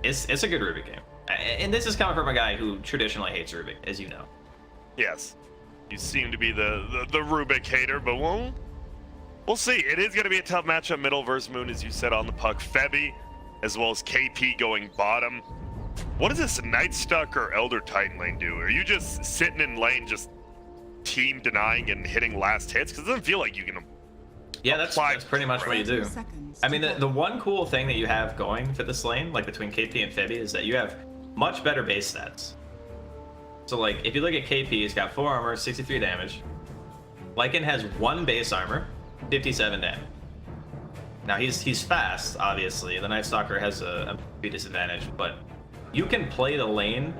It's a good Rubik game. And this is coming from a guy who traditionally hates Rubik, as you know. Yes. You seem to be the Rubik hater, but we'll see. It is going to be a tough matchup, middle versus Moon, as you said on the puck. Febby, as well as KP going bottom. What does this Night Stuck or Elder Titan lane do? Are you just sitting in lane, just team denying and hitting last hits? Because it doesn't feel like you can. Yeah, that's pretty much what you do. I mean, the one cool thing that you have going for this lane, like between KP and Febby, is that you have much better base stats. So, like, if you look at KP, he's got 4 armor, 63 damage. Lycan has 1 base armor, 57 damage. Now, he's fast, obviously. The Night Stalker has a disadvantage, but you can play the lane,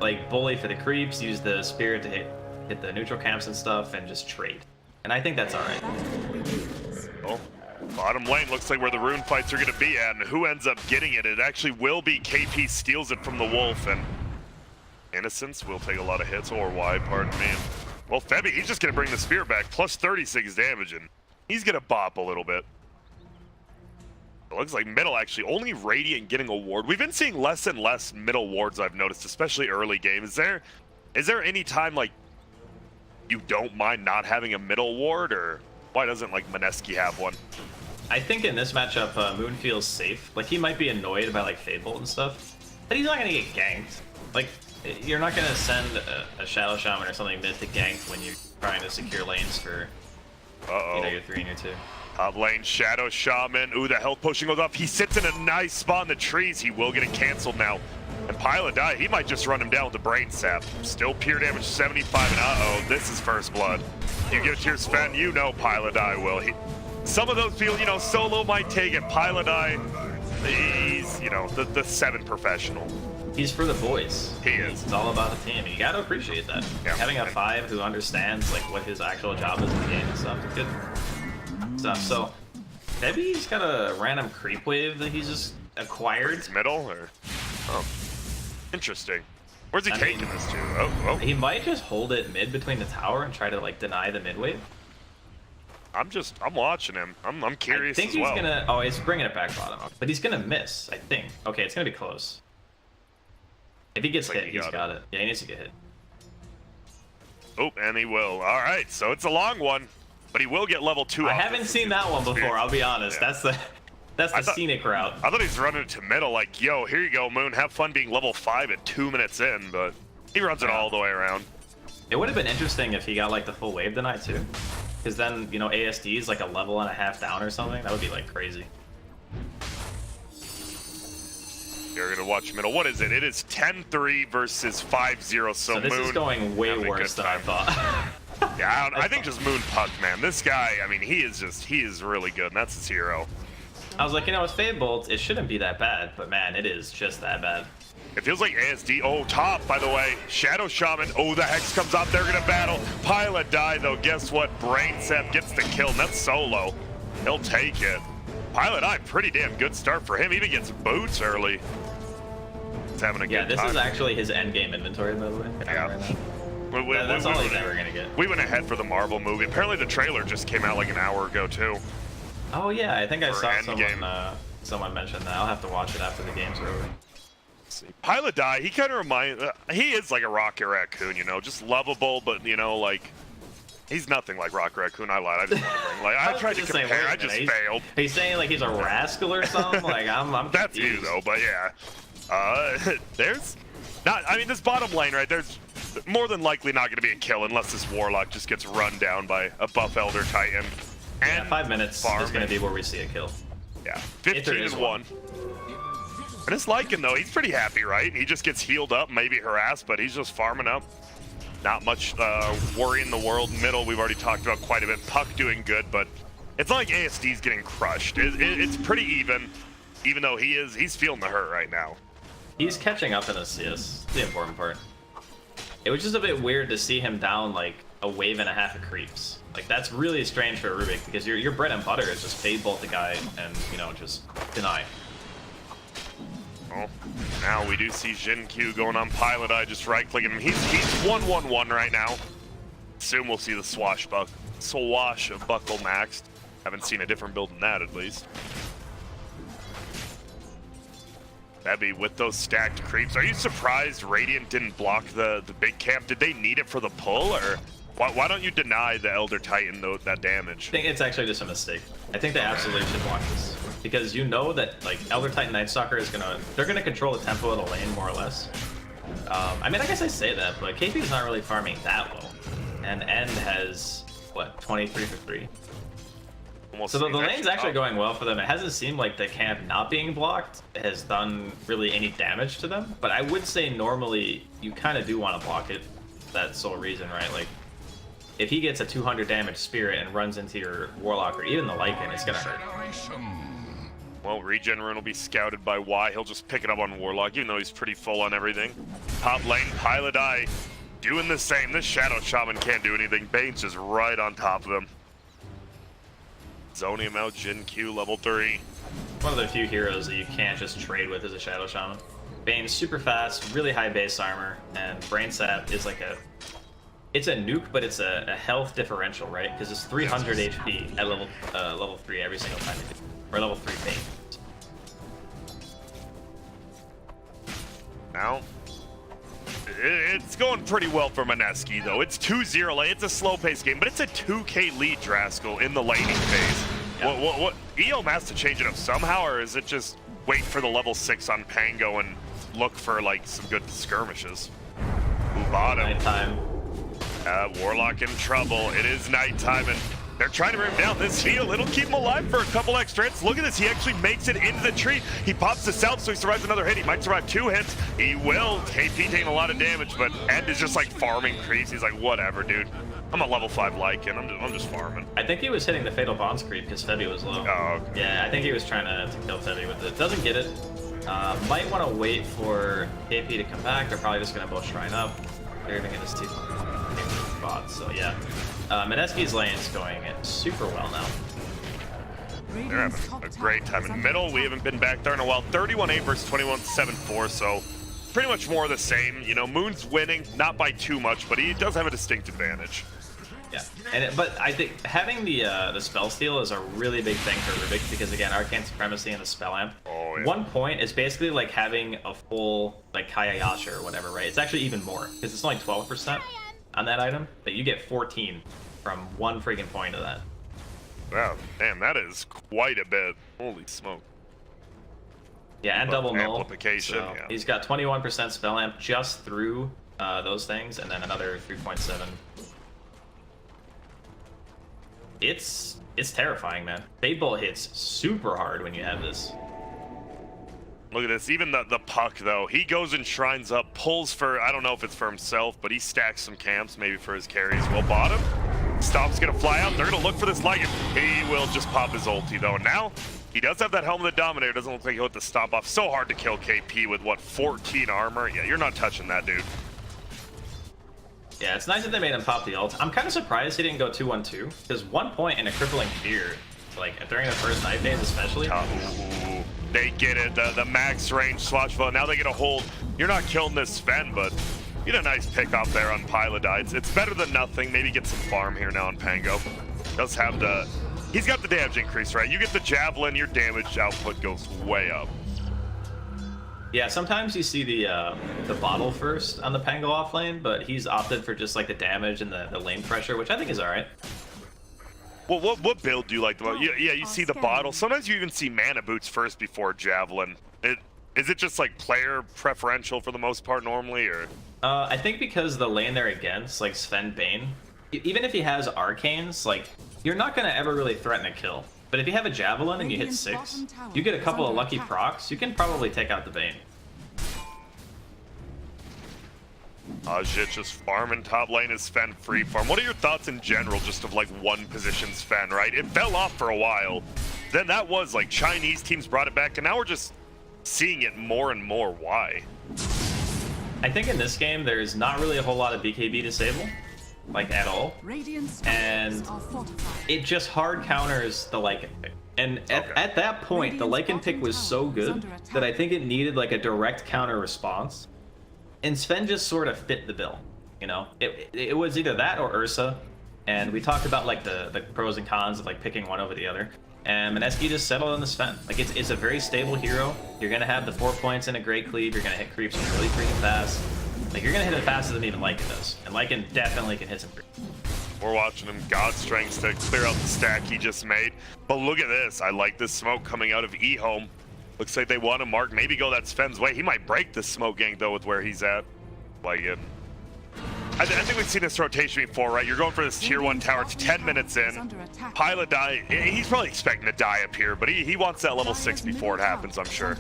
like, bully for the creeps, use the Spirit to hit the neutral camps and stuff, and just trade. And I think that's alright. Well, bottom lane looks like where the rune fights are going to be at, and who ends up getting it? It actually will be KP steals it from the Wolf, and Innocence will take a lot of hits, or Y, pardon me. Well, Febby, he's just going to bring the spear back, plus 36 damage, and he's going to bop a little bit. It looks like middle actually, only Radiant getting a ward. We've been seeing less and less middle wards, I've noticed, especially early game. Is there any time, like, you don't mind not having a middle ward, or why doesn't, like, Mineski have one? I think in this matchup, Moon feels safe. Like, he might be annoyed by, like, Fable and stuff, but he's not going to get ganked. Like, you're not going to send a Shadow Shaman or something mid to gank when you're trying to secure lanes for, you know, your 3 and your 2. Top lane, Shadow Shaman. Ooh, the health potion goes up. He sits in a nice spot in the trees. He will get it canceled now. And Pilot die. He might just run him down with the Brain Sap. Still pure damage 75, and uh-oh, this is first blood. You give it to your Sven, you know Pilot die will. Some of those feel, you know, solo might take it. Pilot die, he's, you know, the 7 professional. He's for the boys. He is. It's all about the team. You gotta appreciate that. Yeah. Having a 5 who understands, like, what his actual job is in the game and stuff is good stuff. So maybe he's got a random creep wave that he's just acquired. It's middle, or oh, interesting. Where's he taking this to? Oh, he might just hold it mid between the tower and try to, like, deny the mid wave. I'm watching him. I'm curious. I think as well. He's gonna. Oh, he's bringing it back bottom, but he's gonna miss. I think. Okay, it's gonna be close. If he gets hit, he's got it. Yeah, he needs to get hit. Oh, and he will. All right, so it's a long one, but he will get level 2. I haven't seen that one before. I'll be honest. Yeah. That's the scenic route. I thought he's running it to middle, like, yo, here you go, Moon. Have fun being level 5 at 2 minutes in, but he runs it all the way around. It would have been interesting if he got, like, the full wave tonight too, because then, you know, ASD is like a level and a half down or something. That would be, like, crazy. You're gonna watch middle. What is it? It is 10-3 versus 5-0. So this Moon is going way worse than I thought. Yeah, I think just Moon Puck, man. This guy, I mean, he is really good, and that's his hero. I was like, you know, with Fade Bolt, it shouldn't be that bad, but man, it is just that bad. It feels like ASD. Oh, top, by the way. Shadow Shaman. Oh, the Hex comes up. They're gonna battle. Pilot die, though. Guess what? Brain Sap gets the kill, and that's solo. He'll take it. Pilot Eye, pretty damn good start for him. Even gets boots early. He's having a good time. Yeah, this is actually his end game inventory, by the way. Yeah. That's all he's ever gonna get. We went ahead for the Marvel movie. Apparently the trailer just came out like an hour ago, too. Oh, yeah, I think I saw someone mention that. I'll have to watch it after the game's over. Let's see. Pilot Die, he kind of reminds... he is like a Rocket Raccoon, you know, just lovable, but, you know, like... He's nothing like Rocket Raccoon. I lied. I just want to bring, like, I tried to compare. I just failed. He's saying like he's a rascal or something. Like I'm That's confused. you though, but yeah. There's not. I mean, this bottom lane, right? There's more than likely not going to be a kill unless this Warlock just gets run down by a buff Elder Titan. And yeah, 5 minutes is going to be where we see a kill. Yeah, 15-1. And it's Lycan though. He's pretty happy, right? He just gets healed up, maybe harassed, but he's just farming up. Not much worry in the world. Middle, we've already talked about quite a bit. Puck doing good, but it's not like ASD's getting crushed. It's pretty even though he's feeling the hurt right now. He's catching up in the CS, the important part. It was just a bit weird to see him down like a wave and a half of creeps. Like that's really strange for Rubik because your bread and butter is just fade bolt the guy and, you know, just deny. Well, now we do see Jin Q going on Pilot Eye, just right-clicking him. He's 1-1-1 right now. Soon we'll see the swashbuckle maxed. Haven't seen a different build than that, at least. Febby with those stacked creeps. Are you surprised Radiant didn't block the big camp? Did they need it for the pull, or why don't you deny the Elder Titan that damage? I think it's actually just a mistake. I think they absolutely should block this, because you know that like Elder Titan Night Stalker is they're gonna control the tempo of the lane more or less. I mean, I guess I say that, but KP is not really farming that low, and End has what, 23 for 3. So the lane's actually going well for them. It hasn't seemed like the camp not being blocked has done really any damage to them, but I would say normally you kind of do want to block it for that sole reason, right? Like, if he gets a 200 damage Spirit and runs into your Warlock or even the Lycan, it's gonna hurt. Well, Regen Rune will be scouted by Y. He'll just pick it up on Warlock, even though he's pretty full on everything. Top lane, Pilot doing the same. This Shadow Shaman can't do anything. Bane's just right on top of him. Zoning him out, Jin Q, level 3. One of the few heroes that you can't just trade with is a Shadow Shaman. Bane's super fast, really high base armor, and Brain Sap is like it's a nuke, but it's a health differential, right? Because it's 300 HP at level 3 every single time you do, or level 3 Bane. Now, it's going pretty well for Mineski, though. It's 2-0 late. It's a slow-paced game, but it's a 2K lead, Draskell, in the laning phase. Yeah. What EHOME has to change it up somehow, or is it just wait for the level 6 on Pango and look for, like, some good skirmishes? Ooh, bottom. Nighttime. Warlock in trouble. It is nighttime, and they're trying to bring him down. This heal, it'll keep him alive for a couple extra hits. Look at this, he actually makes it into the tree. He pops the south, so he survives another hit. He might survive 2 hits. He will. KP taking a lot of damage, but End is just like farming creeps. He's like, whatever, dude. I'm a level 5 Lycan. I'm just farming. I think he was hitting the Fatal Bonds creep because Febby was low. Oh, okay. Yeah, I think he was trying to kill Febby with it. Doesn't get it. Might want to wait for KP to come back. They're probably just going to both Shrine up. They're even going to steal spots, so yeah. Mineski's lane's going super well now. They're having a great time in middle. We haven't been back there in a while. 31-8 versus 21-7-4, so pretty much more of the same. You know, Moon's winning, not by too much, but he does have a distinct advantage. Yeah, but I think having the spell steal is a really big thing for Rubik because again, Arcane Supremacy and the spell amp. Oh, yeah. 1 point is basically like having a full like Kayayasha or whatever, right? It's actually even more because it's only 12% on that item, but you get 14 from 1 freaking point of that. Wow, damn, that is quite a bit. Holy smoke. Yeah, and double null. Amplification. So yeah. He's got 21% spell amp just through those things, and then another 3.7. It's terrifying, man. Fade Bolt hits super hard when you have this. Look at this. Even the Puck, though. He goes and shrines up, pulls for, I don't know if it's for himself, but he stacks some camps, maybe for his carries. Well, bottom. Stomp's going to fly out. They're going to look for this Lycan. He will just pop his ulti, though. And now, he does have that Helm of the Dominator. Doesn't look like he'll hit the stop off. So hard to kill KP with, what, 14 armor? Yeah, you're not touching that, dude. Yeah, it's nice that they made him pop the ult. I'm kind of surprised he didn't go 2-1-2, because 1 point in a crippling fear, like during the first night phase especially. Ooh, they get it, the max range Swatchville. Now they get a hold. You're not killing this Sven, but get a nice pick up there on Pilodites. It's better than nothing. Maybe get some farm here now on Pango. Does have he's got the damage increase, right? You get the Javelin, your damage output goes way up. Yeah, sometimes you see the bottle first on the Pango off lane, but he's opted for just like the damage and the lane pressure, which I think is alright. Well, what build do you like the most? Yeah, you see the bottle. Sometimes you even see mana boots first before Javelin. Is it just like player preferential for the most part normally, or? I think because the lane they're against, like Sven Bane, even if he has arcanes, like you're not gonna ever really threaten a kill. But if you have a Javelin and you hit 6, you get a couple of lucky procs, you can probably take out the Bane. Ajit just farming top lane is Sven free farm. What are your thoughts in general just of like one position Sven, right? It fell off for a while. Then that was like Chinese teams brought it back and now we're just seeing it more and more. Why? I think in this game there's not really a whole lot of BKB disable. Like at all, and it just hard counters the Lycan pick. And at that point, the Lycan pick was so good that I think it needed like a direct counter response. And Sven just sort of fit the bill, you know? It was either that or Ursa. And we talked about like the pros and cons of like picking one over the other. and Mineski just settled on the Sven. Like, it's a very stable hero. You're gonna have the 4 points and a great cleave. You're gonna hit creeps really freaking fast. Like, you're gonna hit it faster than even Lycan does, and Lycan definitely can hit some creeps. We're watching him God strengths to clear out the stack he just made. But look at this. I like this smoke coming out of EHOME. Looks like they want to mark, maybe go that Sven's way. He might break this smoke gank though with where he's at. Like it. I think we've seen this rotation before, right? You're going for this tier 1 tower. It's 10 minutes in. Pilot die. He's probably expecting to die up here, but he wants that level 6 before it happens, I'm sure.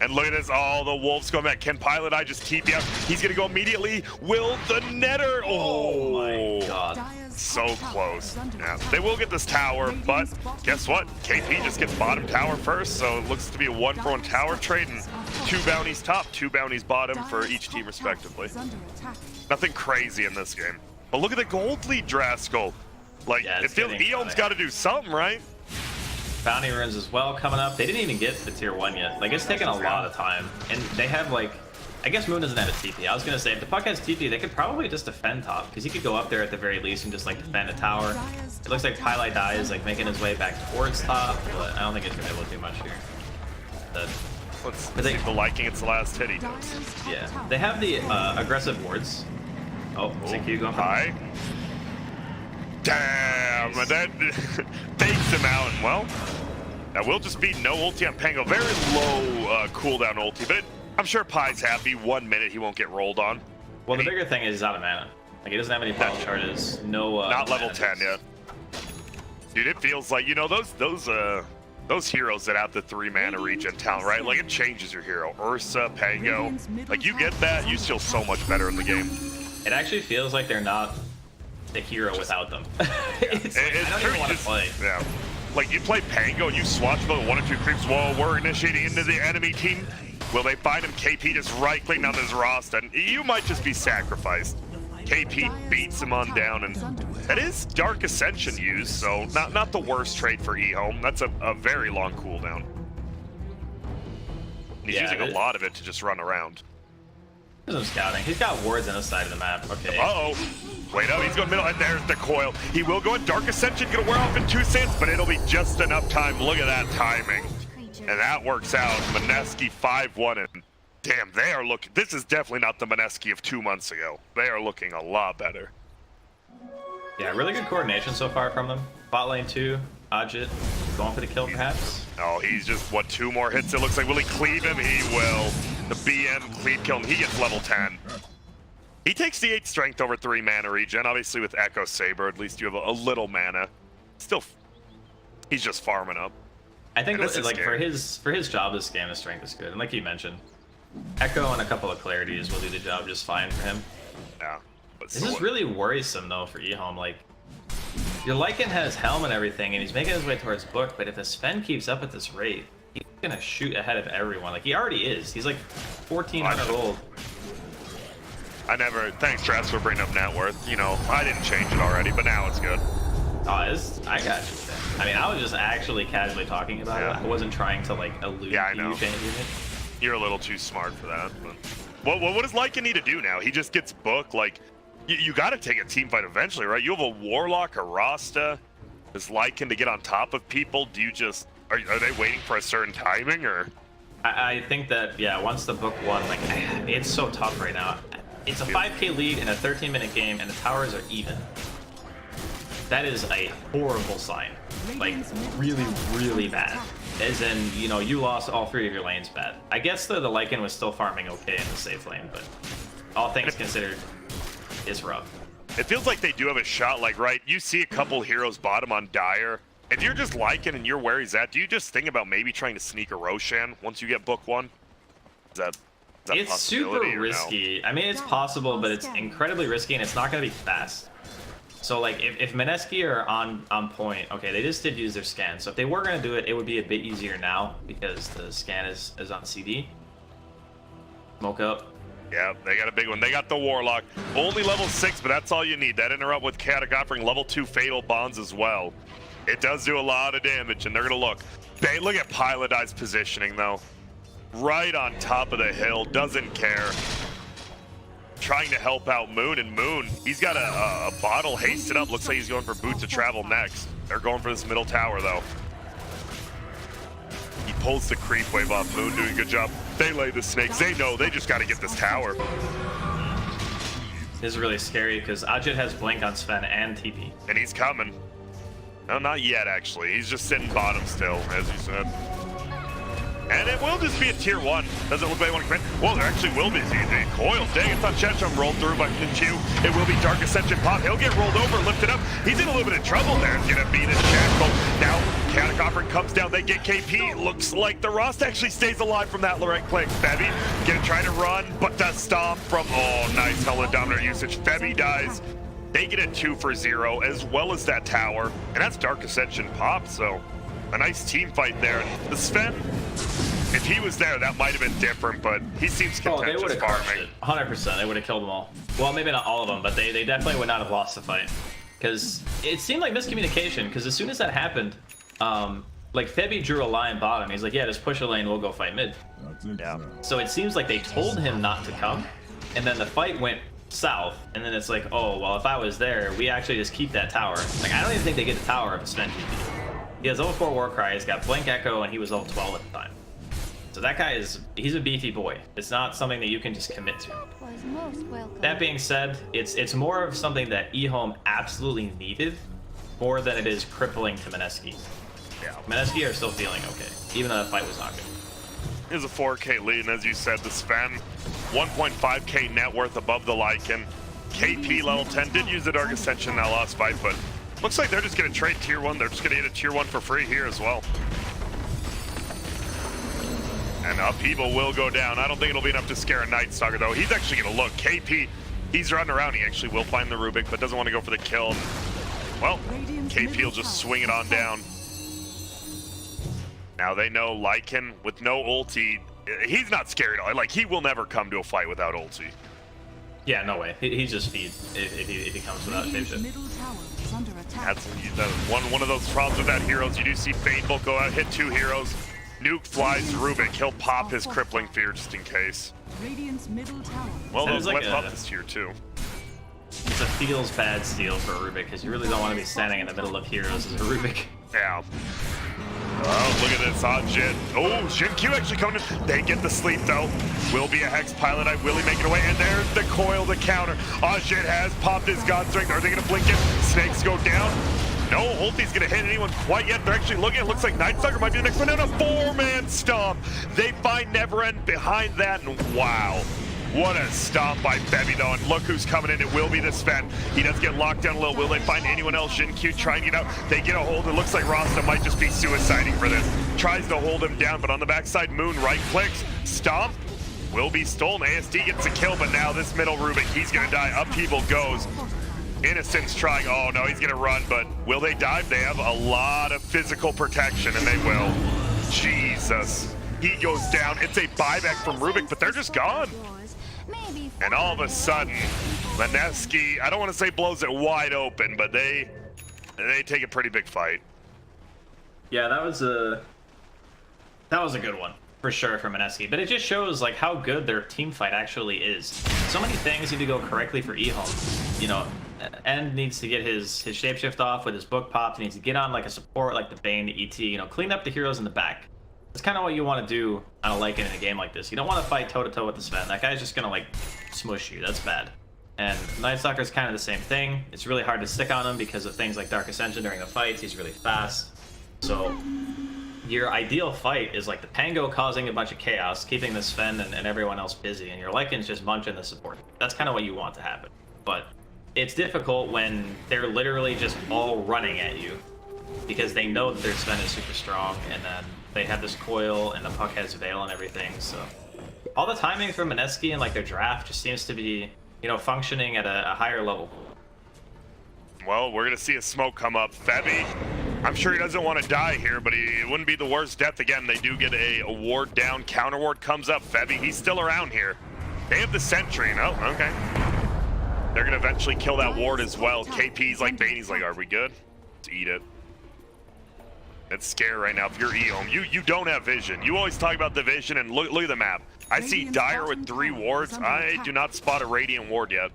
And look at this. Oh, the Wolves going back. Can Pilot die just TP out? He's going to go immediately. Will the Netter? Oh my god. So close. Yeah, they will get this tower, but guess what? KP just gets bottom tower first, so it looks to be a 1-for-1 tower trade and 2 bounties top, 2 bounties bottom for each team respectively. Nothing crazy in this game. But look at the gold lead, Draskell. Like, yeah, it feels EHOME's got to do something, right? Bounty runes as well coming up. They didn't even get to tier 1 yet. Like, it's taken a lot of time. And they have, like, I guess Moon doesn't have a TP. I was going to say, if the puck has TP, they could probably just defend top, because he could go up there at the very least and just, like, defend a tower. It looks like Pilot Die is, like, making his way back towards top, but I don't think it's going to be able to do much here. Let's see if the liking it's the last hit he does. Yeah. They have the aggressive wards. Oh, CQ going for high. Damn, nice. That takes him out. Well, that will just be no ulti on Pango. Very low cooldown ulti, but I'm sure Pie's happy. 1 minute he won't get rolled on. Well, the bigger thing is he's out of mana. Like, he doesn't have any battle charges. No. Not level 10 yet. Dude, it feels like, you know, those heroes that have the 3 mana regen talent, right? Like, it changes your hero. Ursa, Pango. Like, you get that, you feel so much better in the game. It actually feels like they're not the hero without them. It's like, I don't even want to play. Yeah. Like, you play Pango and you swatch about 1 or 2 creeps while we're initiating into the enemy team. Will they find him? KP just right-clicking down his Rost, and you might just be sacrificed. KP beats him on down, and that is Dark Ascension used, so not the worst trade for EHOME. That's a very long cooldown. He's using a lot of it to just run around. There's some scouting. He's got wards on the side of the map. Okay. Uh-oh. Wait up, he's going middle, and there's the coil. He will go in. Dark Ascension, gonna wear off in 2 seconds, but it'll be just enough time. Look at that timing. And that works out. Mineski 5-1, and damn, they are looking. This is definitely not the Mineski of 2 months ago. They are looking a lot better. Yeah, really good coordination so far from them. Bot lane 2, Ajit going for the kill perhaps. Oh, he's just, what, 2 more hits it looks like. Will he cleave him? He will. The BM cleave kill him. He gets level 10. He takes the 8 strength over 3 mana regen. Obviously with Echo Saber, at least you have a little mana. Still, he's just farming up. I think like for his job this game, his strength is good. And like you mentioned, Echo and a couple of clarities will do the job just fine for him. Yeah. This is really worrisome though for EHOME. Like, your Lycan has Helm and everything, and he's making his way towards Book, but if the Sven keeps up at this rate, he's gonna shoot ahead of everyone. Like, he already is. He's like 1,400 gold. Thanks, Travis, for bringing up net worth. You know, I didn't change it already, but now it's good. Oh, I got you. I mean, I was just actually casually talking about it. I wasn't trying to, like, allude to you changing it. You're a little too smart for that. But what does Lycan need to do now? He just gets Book. Like, you got to take a team fight eventually, right? You have a Warlock, a Rasta. Is Lycan to get on top of people? Do you just... Are they waiting for a certain timing, or...? I think that, yeah, once the Book 1, like, it's so tough right now. It's a 5k lead in a 13-minute game, and the towers are even. That is a horrible sign. Like, really, really bad. As in, you know, you lost all 3 of your lanes bad. I guess the Lycan was still farming okay in the safe lane, but all things considered, it's rough. It feels like they do have a shot, like, right, you see a couple heroes bottom on Dire. If you're just Lycan and you're where he's at, do you just think about maybe trying to sneak a Roshan once you get Book 1? Is that it's super risky. No? I mean, it's possible, but it's incredibly risky, and it's not going to be fast. So, like, if Mineski are on point, okay, they just did use their scan. So if they were going to do it, it would be a bit easier now because the scan is on CD. Smoke up. Yeah, they got a big one. They got the Warlock. Only level 6, but that's all you need. That interrupt with Katak offering level 2 Fatal Bonds as well. It does do a lot of damage, and they're going to look. Look at Pilot Eye's positioning, though. Right on top of the hill, doesn't care. Trying to help out Moon, and Moon, he's got a bottle hasted up. Looks like he's going for Boots of Travel next. They're going for this middle tower, though. pulls the creep wave off. Moon doing a good job. They lay the snakes. They know they just got to get this tower. This is really scary because Ajit has Blink on Sven and TP. And he's coming. No, not yet, actually. He's just sitting bottom still, as you said. And it will just be a tier 1. Doesn't look like they want to commit. Well, there actually will be ZZ. Coil, dang, it's on Chetchum, rolled through by Q. It will be Dark Ascension pop. He'll get rolled over, lifted up. He's in a little bit of trouble there. He's gonna beat his shackle. Now, Chaotic Offering comes down. They get KP. Looks like the Rust actually stays alive from that Lorette click. Febby gonna try to run, but the stomp from, oh, nice Helmet Dominator usage. Febby dies. They get a 2 for 0, as well as that tower. And that's Dark Ascension pop, so a nice team fight there. The Sven, if he was there, that might have been different, but he seems content they would just have crushed farming. it. 100%. They would have killed them all. Well, maybe not all of them, but they definitely would not have lost the fight. Because it seemed like miscommunication, because as soon as that happened, like Febby drew a line bottom. He's like, yeah, just push a lane, we'll go fight mid. Yeah. So it seems like they told him not to come, and then the fight went south, and then it's like, oh, well, if I was there, we actually just keep that tower. Like, I don't even think they get the tower if it's Sven TP. He has level 4 Warcry, he's got Blink Echo, and he was level 12 at the time. So that guy he's a beefy boy. It's not something that you can just commit to. That being said, it's more of something that EHOME absolutely needed, more than it is crippling to Mineski. Yeah. Mineski are still feeling okay, even though that fight was not good. Is a 4K lead, and as you said, the Sven, 1.5K net worth above the Lycan. KP level 10 did use the Dark Ascension in that last fight, but looks like they're just going to trade tier 1. They're just going to get a tier 1 for free here as well. And Upheaval will go down. I don't think it'll be enough to scare a Night Stalker, though. He's actually going to look. KP, he's running around. He actually will find the Rubik, but doesn't want to go for the kill. Well, KP will just swing it on down. Now they know Lycan with no ulti, he's not scared at all. Like, he will never come to a fight without ulti. Yeah, no way. He's just feed if he comes without shapeshift. That's one of those problems with that heroes. You do see Fateful go out, hit 2 heroes. Nuke flies Rubik. He'll pop his crippling fear just in case. Well, those like let's pop this tier 2. It's a feels bad steal for Rubik because you really don't want to be standing in the middle of heroes as a Rubik. Yeah. Oh, look at this Ajit. Oh, Shin Q actually coming in. They get the sleep though. Will be a Hex pilot. I Willie make it away. And there's the coil, the counter. Ajit has popped his God Strength. Are they going to blink it? Snakes go down. No ulti's going to hit anyone quite yet. They're actually looking. It looks like Night Stalker might be the next one. And a 4-man stomp. They find Neverend behind that. And wow. What a stomp by Febby though, and look who's coming in. It will be the Sven. He does get locked down a little. Will they find anyone else? Jin Q trying to get out. They get a hold. It looks like Rasta might just be suiciding for this. Tries to hold him down, but on the backside, Moon right clicks. Stomp will be stolen. ASD gets a kill, but now this middle Rubik, he's gonna die. Upheaval goes. Innocent's trying. Oh no, he's gonna run, but will they dive? They have a lot of physical protection, and they will. Jesus. He goes down. It's a buyback from Rubik, but they're just gone. And all of a sudden, Mineski, I don't want to say blows it wide open, but they take a pretty big fight. Yeah, that was a good one for sure for Mineski, but it just shows like how good their team fight actually is. So many things need to go correctly for EHOME. You know, End needs to get his shapeshift off with his book popped. He needs to get on like a support like the Bane, the ET. You know, clean up the heroes in the back. That's kind of what you want to do on a Lycan in a game like this. You don't want to fight toe-to-toe with the Sven. That guy's just going to, like, smush you. That's bad. And Night Stalker's kind of the same thing. It's really hard to stick on him because of things like Dark Ascension during the fights. He's really fast. So your ideal fight is, like, the Pango causing a bunch of chaos, keeping the Sven and everyone else busy, and your Lycan's just munching the support. That's kind of what you want to happen. But it's difficult when they're literally just all running at you because they know that their Sven is super strong, and then they have this coil, and the puck has veil and everything, so... All the timing for Mineski and, like, their draft just seems to be, you know, functioning at a higher level. Well, we're gonna see a smoke come up. Febby, I'm sure he doesn't want to die here, but it wouldn't be the worst death again. They do get a ward down. Counter ward comes up. Febby, he's still around here. They have the sentry. Oh, okay. They're gonna eventually kill that ward as well. KP's like Bane, he's like, are we good? Let's eat it. It's scary right now. If you're EHOME, you don't have vision. You always talk about the vision, and look at the map. I see Dire with 3 wards. I do not spot a Radiant ward yet.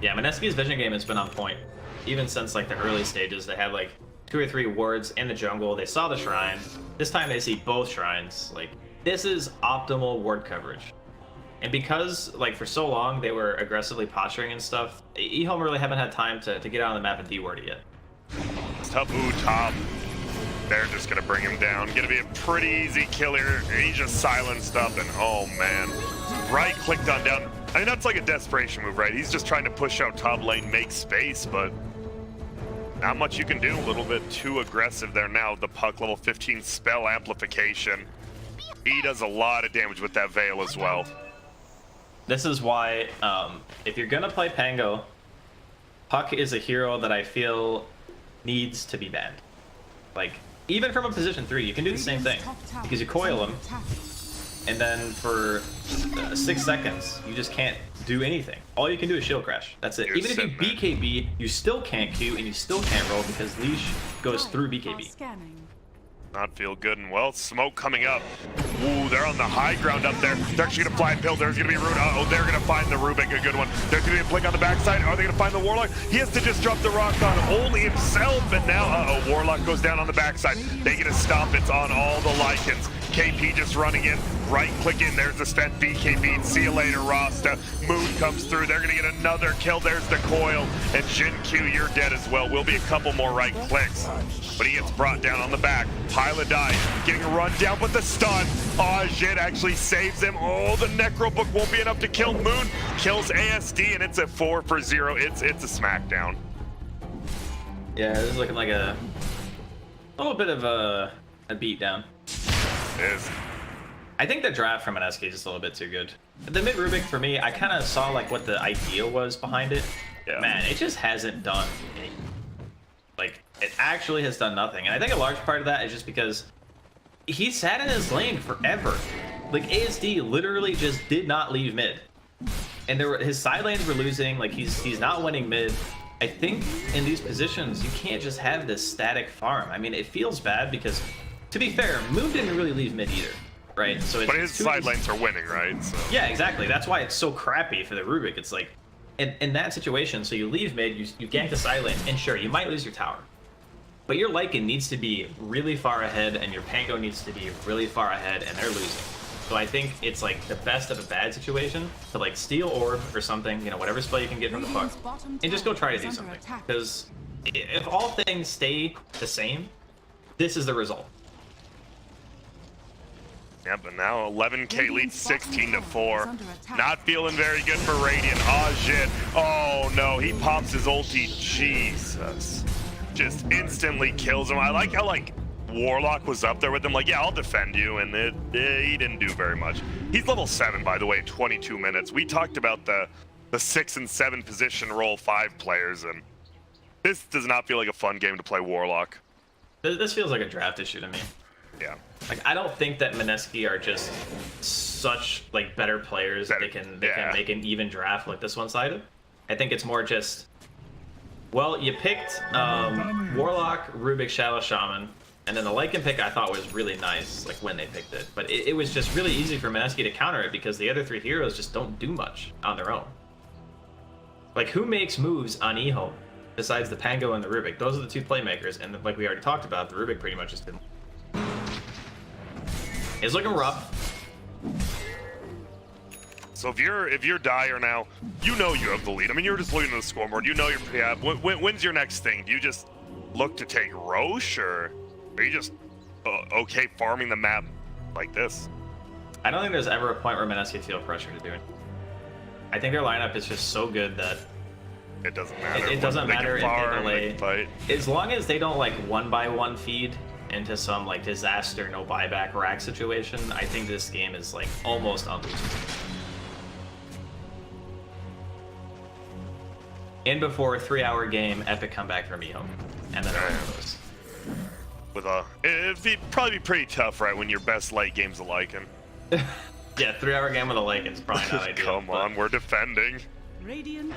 Yeah, Mineski's vision game has been on point. Even since like the early stages, they had like 2 or 3 wards in the jungle. They saw the shrine. This time they see both shrines. Like, this is optimal ward coverage. And because, like, for so long they were aggressively posturing and stuff, EHOME really haven't had time to get out on the map and D-ward it yet. Taboo top. They're just gonna bring him down. Gonna be a pretty easy kill here. He just silenced up and oh man. Right clicked on down. I mean, that's like a desperation move, right? He's just trying to push out top lane, make space, but not much you can do. A little bit too aggressive there now. The puck level 15 spell amplification. He does a lot of damage with that veil as well. This is why, if you're gonna play Pango, Puck is a hero that I feel needs to be banned. Like, even from a position 3, you can do the same thing. Because you coil him, and then for 6 seconds, you just can't do anything. All you can do is shield crash. That's it. Even if you BKB, you still can't Q, and you still can't roll because Leash goes through BKB. Not feel good and well. Smoke coming up. Ooh, they're on the high ground up there. They're actually gonna fly pill. There's gonna be a rune. Uh-oh, they're gonna find the Rubik, a good one. There's gonna be a blink on the backside. Are they gonna find the Warlock? He has to just drop the rock on only himself, and now, uh-oh, Warlock goes down on the backside. They get a stop. It's on all the Lycans. KP just running in, right click in. There's the spent BKB. See you later, Rasta. Moon comes through. They're gonna get another kill. There's the coil, and Jin Q, you're dead as well. Will be a couple more right clicks, but he gets brought down on the back. Hyla dies, getting a run down, but the stun. Oh, Jin actually saves him. Oh, the Necro Book won't be enough to kill. Moon kills ASD, and it's a 4 for 0. It's a smackdown. Yeah, this is looking like a little bit of a beatdown. It is. I think the draft from Mineski is just a little bit too good. The mid Rubik, for me, I kind of saw like what the idea was behind it. Yeah. Man, it just hasn't done anything. Like, it actually has done nothing. And I think a large part of that is just because he sat in his lane forever. Like, ASD literally just did not leave mid. And his side lanes were losing, like he's not winning mid. I think in these positions, you can't just have this static farm. I mean, it feels bad because, to be fair, Moon didn't really leave mid either, right? So but his side lanes are winning, right? So. Yeah, exactly. That's why it's so crappy for the Rubik. It's like, in that situation, so you leave mid, you gank the side lane, and sure, you might lose your tower. But your Lycan needs to be really far ahead, and your Pango needs to be really far ahead, and they're losing. So I think it's like the best of a bad situation to like steal orb or something, you know, whatever spell you can get from the puck, and just go try to do something. Because if all things stay the same, this is the result. Yeah, but now 11k lead, 16 to 4. Not feeling very good for Radiant. Oh shit. Oh no, he pops his ulti. Jesus. Just instantly kills him. I like how like Warlock was up there with him, like, yeah, I'll defend you, and he didn't do very much. He's level 7, by the way, 22 minutes. We talked about the 6 and 7 position role 5 players, and this does not feel like a fun game to play Warlock. This feels like a draft issue to me. Yeah. Like, I don't think that Mineski are just such like better players that they can make an even draft like this one-sided. I think it's more just, well, you picked Warlock, Rubik, Shallow Shaman, and then the Lycan pick I thought was really nice, like when they picked it. But it was just really easy for Mineski to counter it because the other 3 heroes just don't do much on their own. Like, who makes moves on EHOME besides the Pango and the Rubik? Those are the 2 playmakers, and like we already talked about, the Rubik pretty much just didn't. It's looking rough. So if you're Dire now, you know you have the lead. I mean, you're just looking at the scoreboard. You know you're pretty happy. When's your next thing? Do you just look to take Roche, or are you just okay farming the map like this? I don't think there's ever a point where Mineski feel pressure to do it. I think their lineup is just so good that it doesn't matter. It doesn't matter if they delay. Fight. As long as they don't like 1-by-1 feed into some like disaster no buyback rack situation, I think this game is like almost unlosable. In before a 3-hour game, epic comeback from EHOME, and then goes. With it'd probably be pretty tough, right, when your best late game's a Lycan. Yeah, 3-hour game with a Lycan's probably not ideal. Come on, we're defending. Radiant.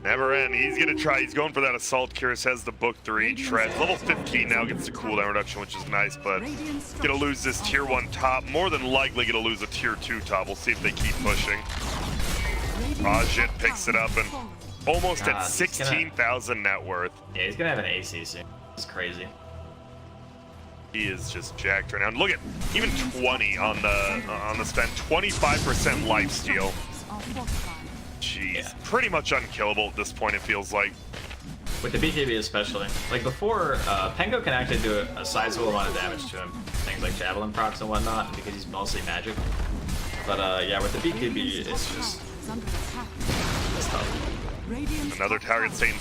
Never end. He's gonna try. He's going for that assault. Curious has the book 3 treads. Level 15 now gets the cooldown reduction, which is nice, but gonna lose this tier 1 top. More than likely gonna lose a tier 2 top. We'll see if they keep pushing. Rajit picks it up, and Almost God, at 16,000 net worth. Yeah, he's gonna have an AC soon. It's crazy. He is just jacked right now. And look at even 20 on the spend. 25% life steal. Jeez, Yeah. pretty much unkillable at this point. It feels like. With the BKB especially. Like before, Pengo can actually do a sizable amount of damage to him. Things like Javelin procs and whatnot, because he's mostly magic. But yeah, with the BKB, it's just... It's tough. Another target saying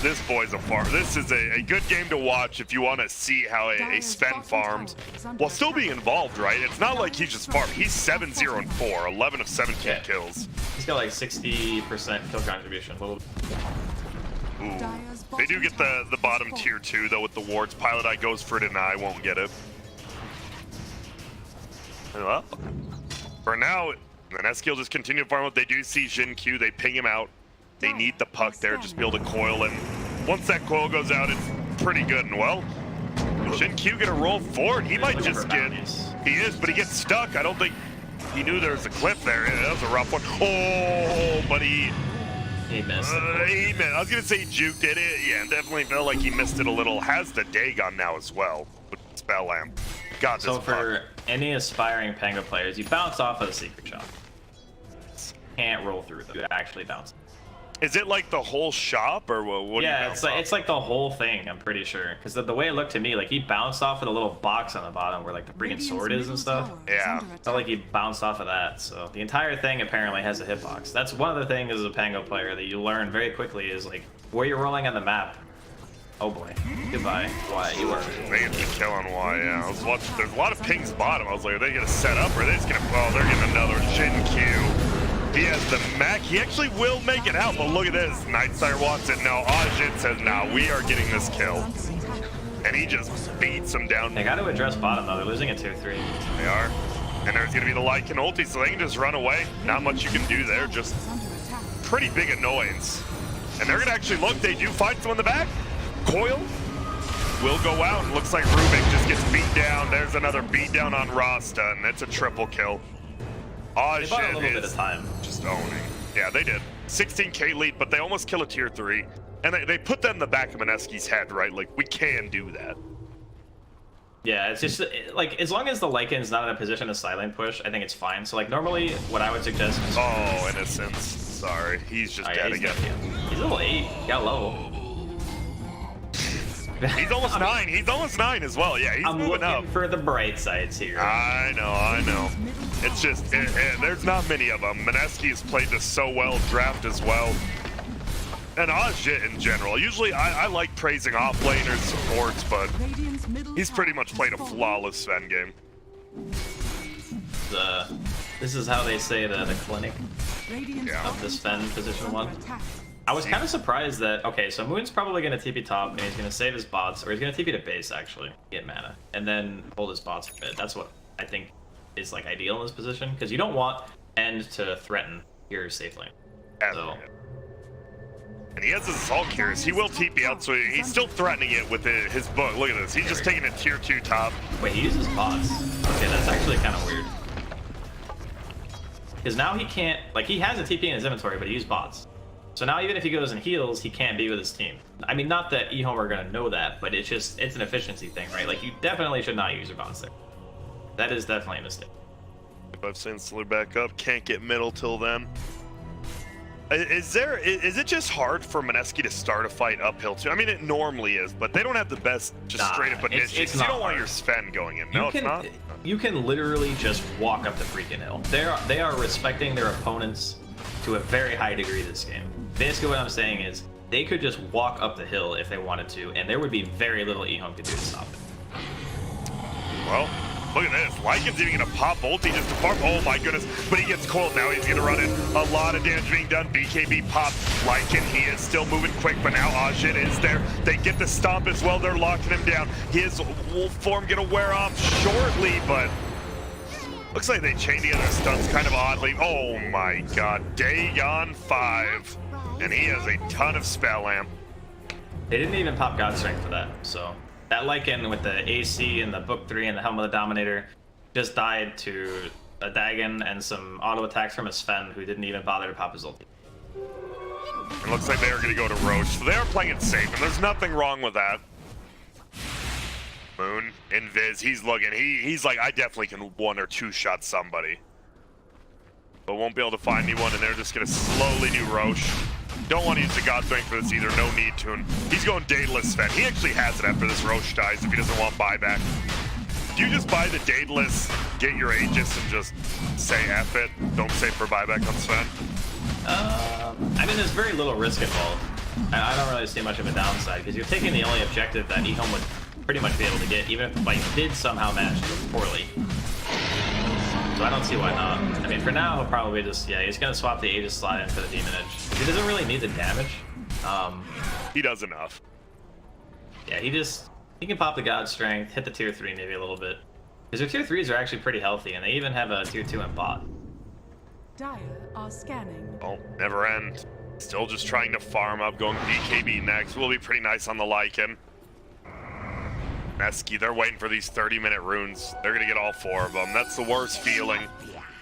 this boy's a farm. This is a good game to watch if you want to see how a Sven farmed while still being involved, right? It's not like he's just farmed. He's 7-0 and 4, 11 of 17 kills. He's got like 60% kill contribution. Ooh. They do get the bottom tier 2 though with the wards. Pilot Eye goes for it and I won't get it. Well, for now, Mineski will just continue to farm up. They do see Jin Q, they ping him out. They need the puck there, just build a coil, and once that coil goes out, it's pretty good. And well, Jin Q gonna roll forward. He might just get, he is, but he gets stuck. I don't think he knew there was a cliff there. That was a rough one. Oh, but he missed. He missed. I was gonna say he juked it. Yeah, definitely felt like he missed it a little. Has the Dagon now as well with Spell Lamp. Got this. So for any aspiring Pengo players, you bounce off of the secret shop. Can't roll through them. You actually bounce. Is it like the whole shop, or what? Yeah, it's like the whole thing. I'm pretty sure, because the way it looked to me, like he bounced off of the little box on the bottom where like the freaking sword is and stuff. Yeah. Felt like he bounced off of that. So the entire thing apparently has a hitbox. That's one of the things as a Pango player that you learn very quickly is like where you're rolling on the map. Oh boy. Goodbye. Why you were? They get the kill on Y. Yeah, I was watching. There's a lot of pings bottom. I was like, are they gonna set up, or are they just gonna? Oh, they're getting another Jin Q. He has the mech. He actually will make it out, but look at this. Nightsire wants it. No, Ajit says, no, we are getting this kill. And he just beats him down. They got to address bottom, though. They're losing at 2-3. They are. And there's going to be the Lycan ulti, so they can just run away. Not much you can do there. Just pretty big annoyance. And they're going to actually look. They do find someone in the back. Coil will go out. And looks like Rubik just gets beat down. There's another beat down on Rasta, and it's a triple kill. They bought a little bit of time. Just owning. Yeah, they did. 16k lead, but they almost kill a tier 3. And they put that in the back of Mineski's head, right? Like, we can do that. Yeah, it's just, like, as long as the Lycan's not in a position to silent push, I think it's fine. So, like, normally, what I would suggest is... Oh, Innocence. Sorry. He's just dead again. He's level 8. He got low. He's almost 9. He's almost 9 as well. Yeah, he's moving up. I'm looking for the bright sides here. I know. It's just, there's not many of them. Mineski has played this so well, draft as well. And Ajit in general. Usually I like praising off-laners, supports, but he's pretty much played a flawless Sven game. This is how they say the clinic of the Sven position 1. I was kind of surprised that, okay, so Moon's probably going to TP top, and he's going to save his bots, or he's going to TP to base, actually, get mana, and then hold his bots a bit. That's what I think is, like, ideal in this position, because you don't want End to threaten your safe lane. So. And he has his Assault Cures. He will TP out, so he's still threatening it with his book. Look at this. He's just taking a tier 2 top. Wait, he uses bots. Okay, that's actually kind of weird. Because now he can't, like, he has a TP in his inventory, but he used bots. So now even if he goes and heals, he can't be with his team. I mean, not that EHOME are going to know that, but it's just, it's an efficiency thing, right? Like, you definitely should not use your bots there. That is definitely a mistake. If I've seen Slur back up, can't get middle till then. Is it just hard for Mineski to start a fight uphill too? I mean, it normally is, but they don't have the best straight up initiatives. You don't want your Sven going in. No, it's not. You can literally just walk up the freaking hill. They are respecting their opponents to a very high degree this game. Basically what I'm saying is they could just walk up the hill if they wanted to, and there would be very little EHOME could do to stop it. Well, look at this. Lycan's even gonna pop ulti just to farm. Oh my goodness. But he gets cold now. He's gonna run in. A lot of damage being done. BKB pops. Lycan, he is still moving quick, but now Ajit is there. They get the stomp as well. They're locking him down. His wolf form gonna wear off shortly, but looks like they chain together stunts kind of oddly. Oh my god. Dagon 5. And he has a ton of spell amp. They didn't even pop God Strength for that, so that Lycan with the AC and the Book 3 and the Helm of the Dominator just died to a Dagon and some auto attacks from a Sven who didn't even bother to pop his ulti. It looks like they are going to go to Roche. So they are playing it safe, and there's nothing wrong with that. Moon, Invis, he's looking. He's like, I definitely can one or two shot somebody. But won't be able to find me one, and they're just going to slowly do Roche. Don't want to use the God Strength for this either, no need to. And he's going Daedalus Sven. He actually has it after this Roche dies if he doesn't want buyback. Do you just buy the Daedalus, get your Aegis, and just say F it? Don't say for buyback on Sven? I mean, there's very little risk involved. I don't really see much of a downside, because you're taking the only objective that EHOME would pretty much be able to get, even if the fight did somehow match poorly. So I don't see why not. I mean, for now, he'll probably just, yeah, he's going to swap the Aegis slot in for the Demon Edge. He doesn't really need the damage. He does enough. Yeah, he can pop the God Strength, hit the tier 3 maybe a little bit. Because their tier 3s are actually pretty healthy, and they even have a tier 2 in bot. Dire are scanning. Oh, never end. Still just trying to farm up, going BKB next. Will be pretty nice on the Lycan. Mineski, they're waiting for these 30-minute runes. They're going to get all 4 of them. That's the worst feeling.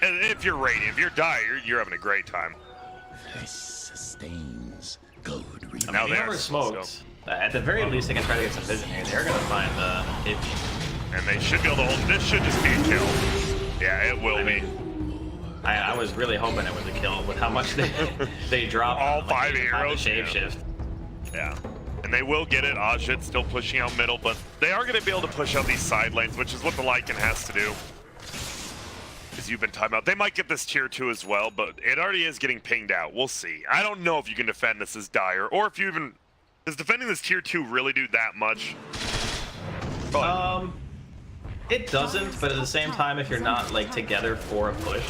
And if you're Radiant, if you're Dire, you're having a great time. This sustains good. Now they are smoked. So. At the very least, they can try to get some vision here. They're going to find the hit. And they should be able to hold. This should just be a kill. Yeah, it will be. I was really hoping it was a kill with how much they drop. All 5 heroes. Shapeshift. Yeah. And they will get it. Ajit still pushing out middle, but they are going to be able to push out these side lanes, which is what the Lycan has to do. Because you've been timed out. They might get this tier 2 as well, but it already is getting pinged out. We'll see. I don't know if you can defend this as Dire, or if you even... Does defending this tier 2 really do that much? It doesn't, but at the same time, if you're not like together for a push,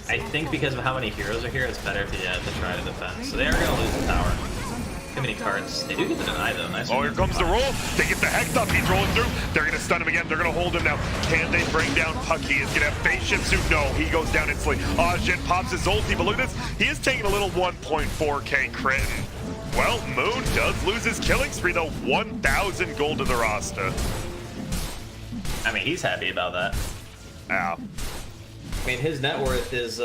I think because of how many heroes are here, it's better to try to defend. So they are going to lose the tower. Too many cards. They do get the deny though. Nice. Oh, here comes the roll. They get the Hex up. He's rolling through. They're going to stun him again. They're going to hold him now. Can they bring down Pucky? Is going to have face shift suit? No, he goes down instantly. Ajit pops his ulti, but look at this. He is taking a little 1.4k crit. Well, Moon does lose his killing spree though. 1,000 gold to the roster. I mean, he's happy about that. Yeah. I mean, his net worth is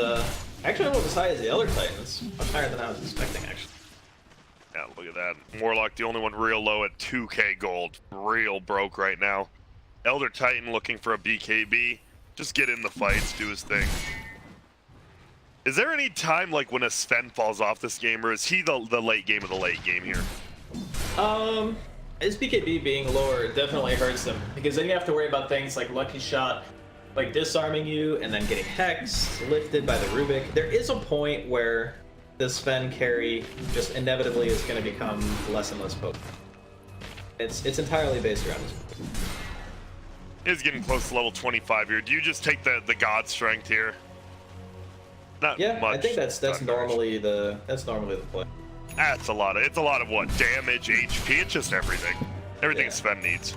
actually almost as high as the Elder Titan. It's much higher than I was expecting, actually. Yeah, look at that. Warlock, the only one real low at 2k gold. Real broke right now. Elder Titan looking for a BKB. Just get in the fights, do his thing. Is there any time like when a Sven falls off this game, or is he the late game of the late game here? His BKB being lower definitely hurts them, because then you have to worry about things like Lucky Shot, like disarming you, and then getting hexed, lifted by the Rubik. There is a point where the Sven carry just inevitably is going to become less and less potent. It's entirely based around this. Is getting close to level 25 here. Do you just take the God Strength here? Not yeah, much. I think that's normally the play. That's a lot of, it's a lot of what? Damage, HP, it's just everything. Everything Sven needs.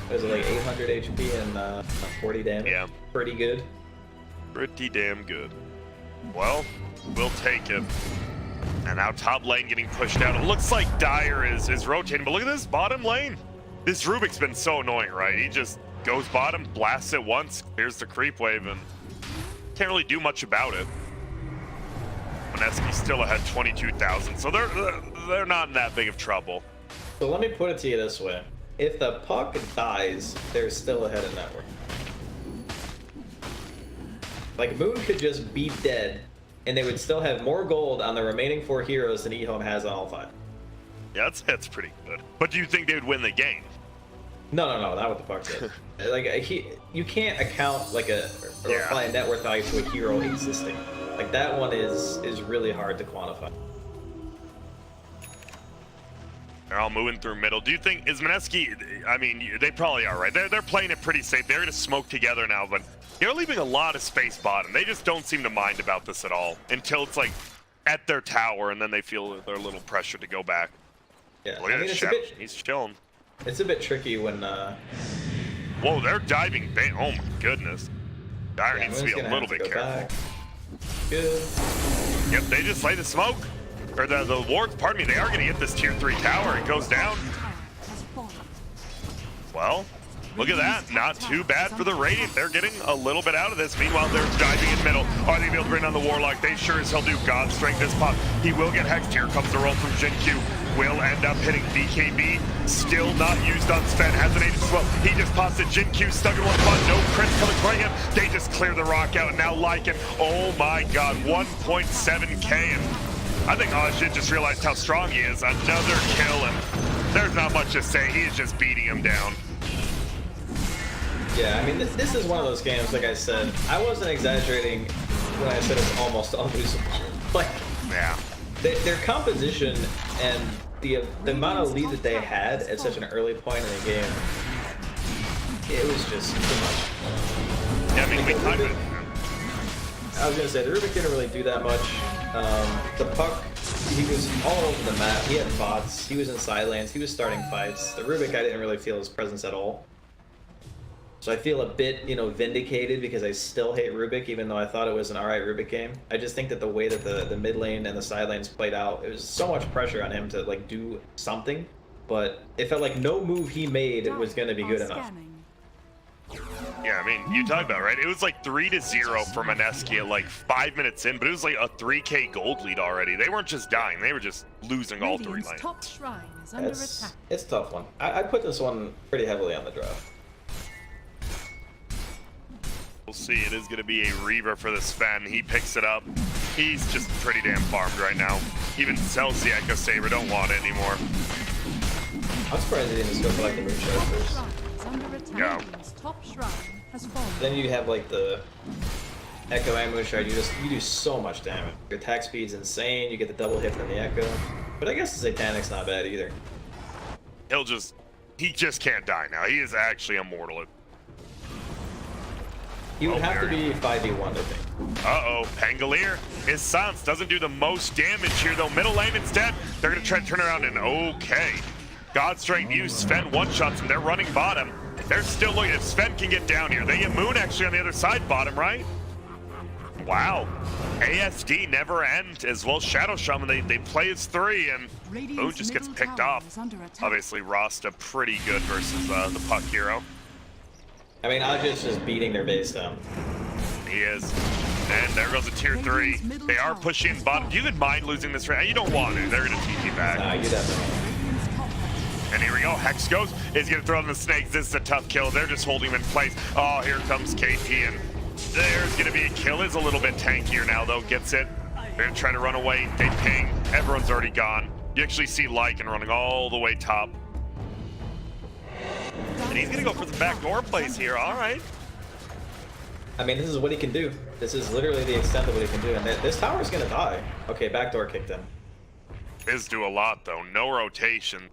There's like 800 HP and 40 damage. Yeah. Pretty good. Pretty damn good. Well, we'll take it. And now top lane getting pushed out. It looks like Dire is rotating, but look at this bottom lane. This Rubik's been so annoying, right? He just goes bottom, blasts it once, clears the creep wave, and can't really do much about it. Mineski still ahead 22,000, so they're not in that big of trouble. So let me put it to you this way. If the puck dies, they're still ahead in network. Like, Moon could just be dead, and they would still have more gold on the remaining 4 heroes than EHOME has on all 5. Yeah, that's pretty good. But do you think they would win the game? No, not what the puck did. Like, you can't account like or apply a net worth value to a hero existing. Like, that one is really hard to quantify. They're all moving through middle. Do you think, is Mineski, I mean, they probably are, right? They're playing it pretty safe. They're going to smoke together now, but they're leaving a lot of space bottom. They just don't seem to mind about this at all until it's like at their tower, and then they feel they're a little pressure to go back. Yeah, Look at this shot. He's chilling. It's a bit tricky when... Whoa, they're diving. Oh my goodness. Dire needs to be a little bit careful. Good. Yep, they just lay the smoke. Or the wards, pardon me, they are going to get this tier 3 tower. It goes down. Well, Look at that. Not too bad for the Radiant. They're getting a little bit out of this. Meanwhile, they're diving in middle. Are they able to bring on the Warlock? They sure as hell do. God strength this pop. He will get hexed. Here comes the roll from Jinq. Will end up hitting BKB. Still not used on Sven. Has an Aegis as well. He just pops it. Jinq stuck in one spot. No crits coming for him. They just clear the rock out. And now Lycan. Oh my god. 1.7k. And I think Ajit just realized how strong he is. Another kill. And there's not much to say. He is just beating him down. Yeah, I mean, this is one of those games, like I said, I wasn't exaggerating when I said it's almost unlosable. Like, yeah. Their composition and the amount of lead that they had at such an early point in the game, it was just too much. Yeah, I mean, I was gonna say, the Rubik didn't really do that much. The puck, he was all over the map. He had bots, he was in side lanes, he was starting fights. The Rubik, I didn't really feel his presence at all. So I feel a bit, you know, vindicated because I still hate Rubik, even though I thought it was an alright Rubik game. I just think that the way that the mid lane and the side lanes played out, it was so much pressure on him to like do something, but it felt like no move he made was gonna be good enough. Yeah, I mean, you talk about, right? It was like 3-0 for Mineski at like 5 minutes in, but it was like a 3k gold lead already. They weren't just dying, they were just losing all 3 lanes. Top shrine is under attack. It's a tough one. I put this one pretty heavily on the draft. We'll see. It is going to be a Reaver for the Sven. He picks it up. He's just pretty damn farmed right now. Even sells the Echo Saber. Don't want it anymore. I'm surprised he didn't just go for like the moonshot first. Yeah. Top shrine has fallen. Then you have like the Echo and moonshot. You do so much damage. Your attack speed's insane. You get the double hit from the Echo. But I guess the Satanic's not bad either. He just can't die now. He is actually immortal. He would have to be 5v1, I think. Uh-oh, Pangolier. His silence doesn't do the most damage here, though. Middle lane instead, they're going to try to turn around and okay. God Strength used. Sven one-shots him. They're running bottom. They're still looking if Sven can get down here. They get Moon actually on the other side bottom, right? Wow. ASD never end as well. Shadow Shaman, they play as 3, and Moon just gets picked off. Obviously, Rasta pretty good versus the Puck hero. I mean, Ajit's just beating their base down. He is. And there goes a tier 3. They are pushing bottom. You could mind losing this round. You don't want to. They're going to TP back. Nah, you definitely. And here we go. Hex goes. Is going to throw in the snakes. This is a tough kill. They're just holding him in place. Oh, here comes KP. And there's going to be a kill. Is a little bit tankier now, though. Gets it. They're going to try to run away. They ping. Everyone's already gone. You actually see Lycan running all the way top. And he's going to go for the backdoor plays here. All right. I mean, this is what he can do. This is literally the extent of what he can do. And this tower's going to die. Okay, backdoor kicked him. Biz do a lot, though. No rotation.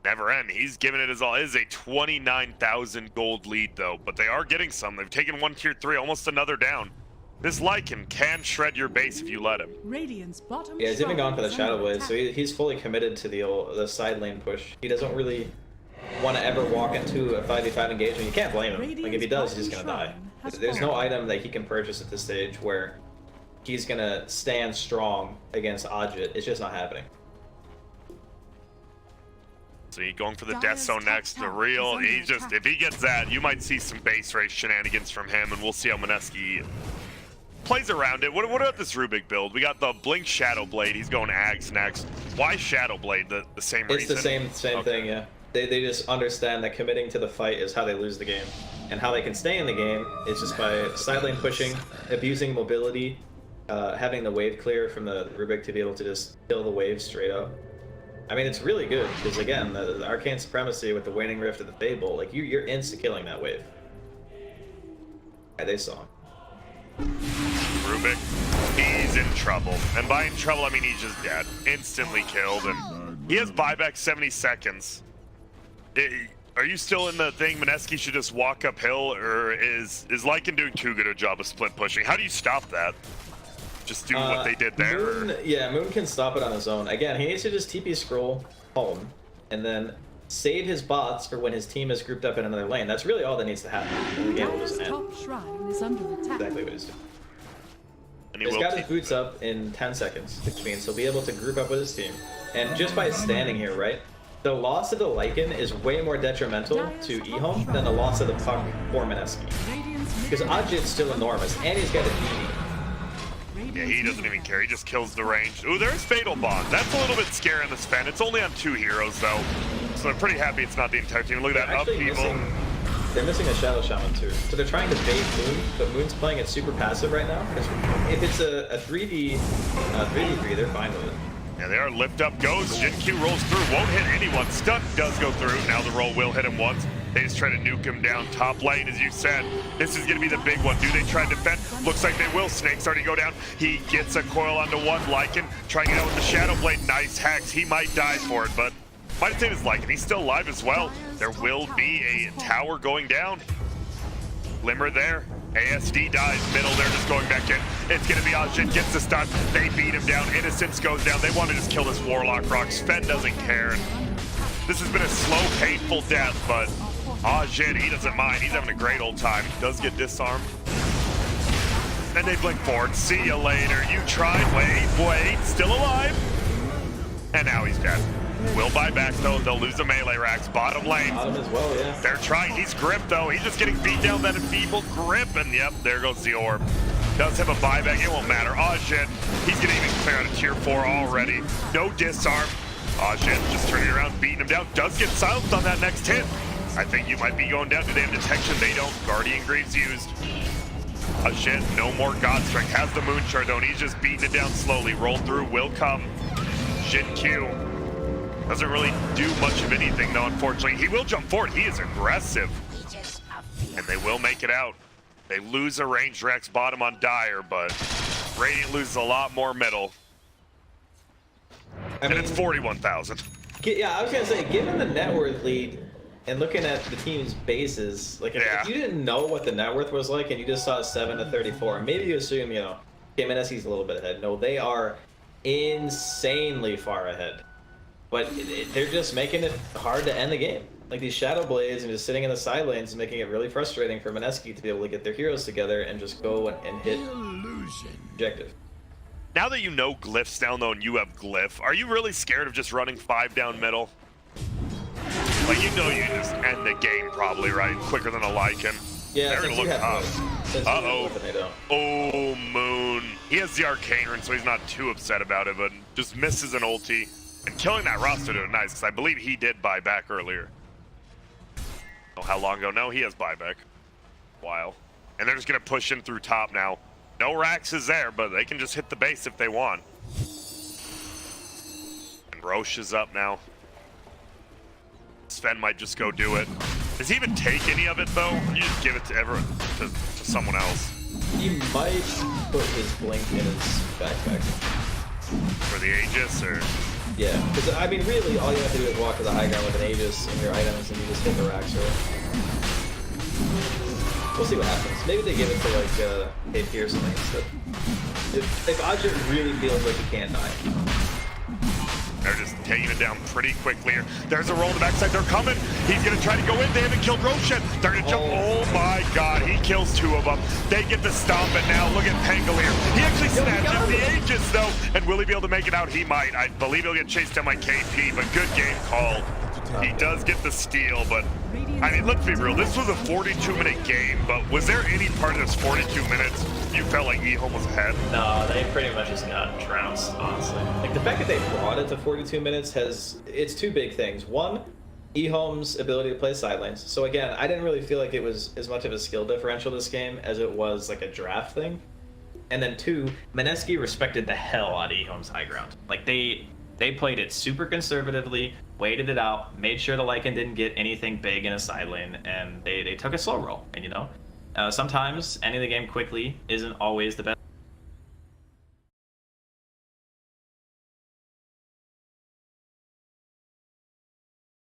Never end. He's giving it his all. It is a 29,000 gold lead, though. But they are getting some. They've taken one tier 3, almost another down. This Lycan can shred your base if you let him. Yeah, he's even gone for the Shadow Blade, so he's fully committed to the side lane push. He doesn't really want to ever walk into a 5v5 engagement. You can't blame him. Like, if he does, he's just going to die. There's no item that he can purchase at this stage where he's going to stand strong against Ajit. It's just not happening. So he's going for the Death Zone next. The real, he just, if he gets that, you might see some base race shenanigans from him, and we'll see how Mineski plays around it. What about this Rubik build? We got the Blink Shadow Blade. He's going Ags next. Why Shadow Blade? The same reason? It's the same thing, yeah. They just understand that committing to the fight is how they lose the game. And how they can stay in the game is just by side lane pushing, abusing mobility, having the wave clear from the Rubik to be able to just kill the wave straight up. I mean, it's really good, because again, the Arcane Supremacy with the Waning Rift of the Fable, like, you're insta-killing that wave. Yeah, they saw him. Rubik, he's in trouble. And by in trouble, I mean he's just dead. Instantly killed, and he has buyback 70 seconds. Are you still in the thing Mineski should just walk uphill, or is Lycan doing too good a job of split pushing? How do you stop that? Just do what they did there? Moon can stop it on his own. Again, he needs to just TP scroll home, and then save his bots for when his team is grouped up in another lane. That's really all that needs to happen. The game will just end. Top shrine is under attack. Exactly what he's doing. And He's got his boots up in 10 seconds, which means he'll be able to group up with his team. And just by standing here, right? the loss of the Lycan is way more detrimental to EHOME than the loss of the puck for Mineski. Because Ajit's still enormous, and he's got a DD. Yeah, he doesn't even care. He just kills the range. Ooh, there's Fatal Bond. That's a little bit scary in the span. It's only on 2 heroes, though. So I'm pretty happy it's not the entire team. Look at that upheaval. They're missing a Shadow Shaman, too. So they're trying to bait Moon, but Moon's playing it super passive right now. Because if it's a 3v3, they're fine with it. Yeah, they are. Lift up goes. Jin Q rolls through. Won't hit anyone. Stun does go through. Now the roll will hit him once. They just try to nuke him down top lane, as you said. This is going to be the big one. Do they try to defend? Looks like they will. Snake's already go down. He gets a coil onto one. Lycan trying it out with the Shadow Blade. Nice hacks. He might die for it, but might save his Lycan. He's still alive as well. There will be a tower going down. Glimmer there. ASD dies middle. They're just going back in. It's going to be Ajit gets the stun. They beat him down. Innocence goes down. They want to just kill this Warlock Rock. Sven doesn't care. This has been a slow, painful death, but Ajit, he doesn't mind. He's having a great old time. He does get disarmed. And they blink forward. See you later. You tried. Wait. Still alive. And now he's dead. Will buy back though. They'll lose the melee racks. Bottom lane. Bottom as well, yeah. They're trying. He's gripped though. He's just getting beat down that enfeebled grip. And yep, there goes the orb. Does have a buyback. It won't matter. Ajit, he's gonna even clear out a tier 4 already. No disarm. Ajit just turning around, beating him down. Does get silenced on that next hit. I think you might be going down. Do they have detection? They don't. Guardian Greaves used. Ajit, no more God Strength. Has the Moon Shard though, and he's just beating it down slowly. Roll through will come. Jin Q doesn't really do much of anything though, unfortunately. He will jump forward. He is aggressive. And they will make it out. They lose a ranged Rex bottom on Dire, but Radiant loses a lot more middle. And it's 41,000. Yeah, I was going to say, given the net worth lead and looking at the team's bases, like if you didn't know what the net worth was like and you just saw 7 to 34, maybe you assume, okay, Mineski's a little bit ahead. No, they are insanely far ahead. But they're just making it hard to end the game. Like these Shadow Blades and just sitting in the side lanes is making it really frustrating for Mineski to be able to get their heroes together and just go and hit objective. Now that you know Glyph's down though and you have Glyph, are you really scared of just running 5 down middle? Like you just end the game probably, right? Quicker than a Lycan. Yeah, they're gonna look tough. Oh, Moon. He has the Arcane Rune, so he's not too upset about it, but just misses an ulti. And killing that roster doing nice, because I believe he did buy back earlier. Oh, how long ago? No, he has buyback. While. And they're just going to push in through top now. No Rax is there, but they can just hit the base if they want. And Roche is up now. Sven might just go do it. Does he even take any of it, though? You just give it to someone else. He might put his blink in his backpack. For the Aegis, or? Yeah, because I mean, really, all you have to do is walk to the high ground with an Aegis and your items, and you just hit the racks, right? We'll see what happens. Maybe they give it to like Kate Pierce or something instead. If Ajit really feels like he can't die. They're just taking it down pretty quickly here. There's a roll to the backside. They're coming. He's going to try to go in. They haven't killed Roche yet. They're going to jump. Oh my god. He kills 2 of them. They get the stomp, and now look at Pangolier. He actually snatches the Aegis, though. And will he be able to make it out? He might. I believe he'll get chased down by KP, but good game called. He does get the steal, but I mean, let's be real. This was a 42-minute game, but was there any part of this 42 minutes you felt like EHOME was ahead? No, they pretty much just got trounced, honestly. Like, the fact that they brought it to 42 minutes it's 2 big things. One, EHOME's ability to play side lanes. So again, I didn't really feel like it was as much of a skill differential this game as it was like a draft thing. And then 2, Mineski respected the hell out of EHOME's high ground. Like, they played it super conservatively, waited it out, made sure the Lycan didn't get anything big in a side lane, and they took a slow roll. And sometimes ending the game quickly isn't always the best.